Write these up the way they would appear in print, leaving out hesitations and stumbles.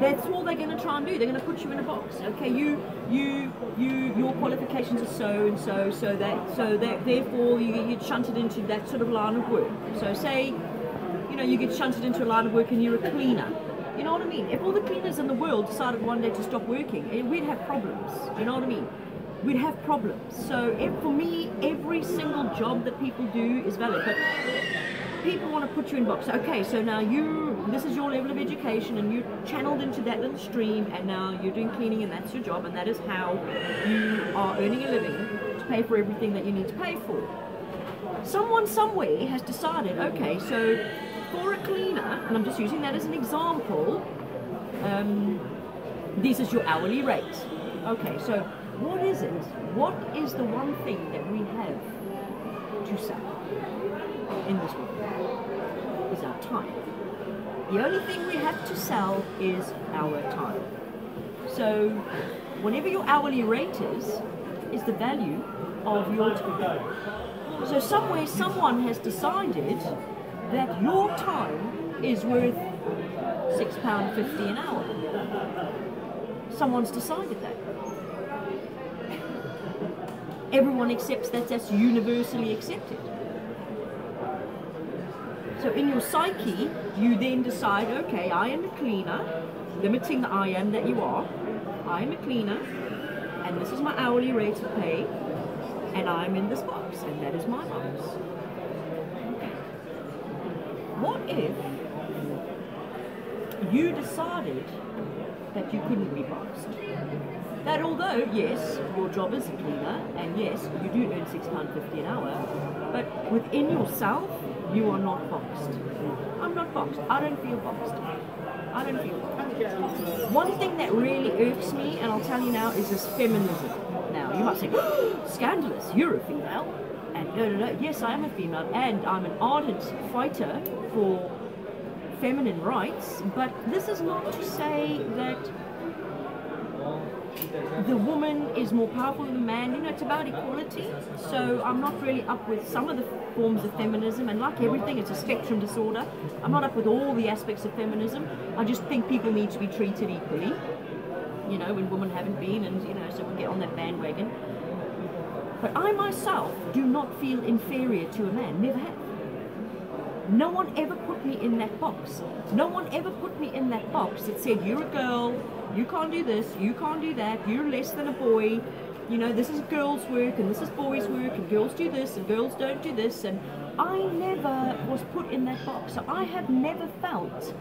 That's all they're going to try and do. They're going to put you in a box. Okay, your qualifications are so and so, so that therefore you get shunted into that sort of line of work. So say, you know, you get shunted into a line of work and you're a cleaner. You know what I mean? If all the cleaners in the world decided one day to stop working, we'd have problems. You know what I mean? We'd have problems. So for me, every single job that people do is valid. But people want to put you in box. Okay, so now this is your level of education, and you're channeled into that little stream, and now you're doing cleaning, and that's your job, and that is how you are earning a living to pay for everything that you need to pay for. Someone somewhere has decided, okay, so for a cleaner, and I'm just using that as an example, this is your hourly rate. Okay, so what is it? What is the one thing that we have to sell in this world? Is our time. The only thing we have to sell is our time. So whatever your hourly rate is the value of your time. So somewhere someone has decided that your time is worth £6.50 an hour. Someone's decided that. Everyone accepts that. That's universally accepted. So in your psyche, you then decide, okay, I am a cleaner, limiting the I am that you are. I am a cleaner, and this is my hourly rate of pay, and I'm in this box, and that is my box. What if you decided that you couldn't be boxed? That although, yes, your job is a cleaner, and yes, you do earn £6.50 an hour, but within yourself, you are not boxed. I'm not boxed. I don't feel boxed. I don't feel boxed. One thing that really irks me, and I'll tell you now, is this feminism. Now, you might say, oh, scandalous, you're a female. And no, yes, I am a female, and I'm an ardent fighter for feminine rights, but this is not to say that the woman is more powerful than the man. You know, it's about equality. So I'm not really up with some of the forms of feminism, and like everything, it's a spectrum disorder. I'm not up with all the aspects of feminism. I just think people need to be treated equally, you know, when women haven't been, and you know, so we get on that bandwagon. But I myself do not feel inferior to a man, never have. No one ever put me in that box. No one ever put me in that box that said, you're a girl, you can't do this, you can't do that, you're less than a boy, you know, this is girls' work and this is boys' work, and girls do this and girls don't do this. And I never was put in that box. So I have never felt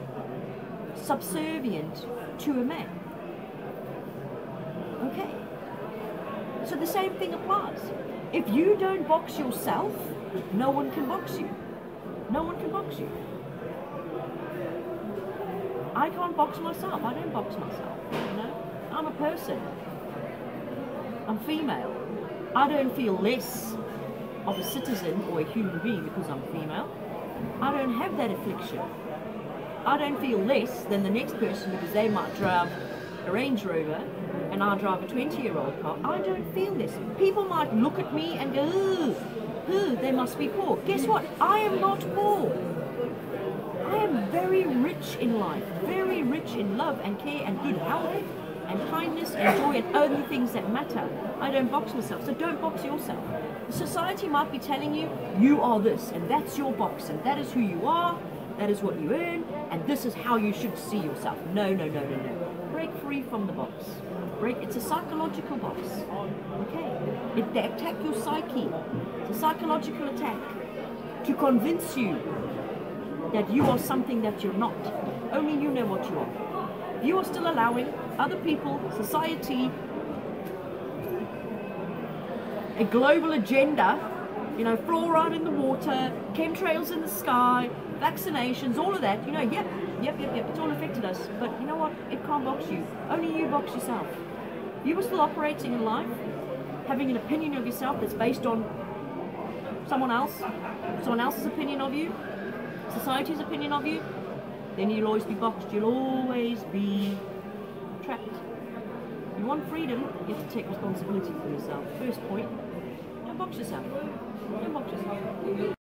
subservient to a man. Okay? So the same thing applies. If you don't box yourself, no one can box you. No one can box you. I can't box myself. I don't box myself. You know, I'm a person. I'm female. I don't feel less of a citizen or a human being because I'm female. I don't have that affliction. I don't feel less than the next person because they might drive a Range Rover and I drive a 20-year-old car. I don't feel this. People might look at me and go, ooh, they must be poor. Guess what? I am not poor. I am very rich in life, very rich in love and care and good health and kindness and joy and only things that matter. I don't box myself, so don't box yourself. Society might be telling you, you are this, and that's your box, and that is who you are, that is what you earn, and this is how you should see yourself. No, no, no, no, no. Break free from the box. It's a psychological box. Okay? They attack your psyche. It's a psychological attack to convince you that you are something that you're not. Only you know what you are. You are still allowing other people, society, a global agenda, you know, fluoride in the water, chemtrails in the sky, vaccinations, all of that, you know, yep, it's all affected us. But you know what? It can't box you. Only you box yourself. You were still operating in life, having an opinion of yourself that's based on someone else's opinion of you, society's opinion of you, then you'll always be boxed. You'll always be trapped. You want freedom, you have to take responsibility for yourself. First point, don't box yourself. Don't box yourself.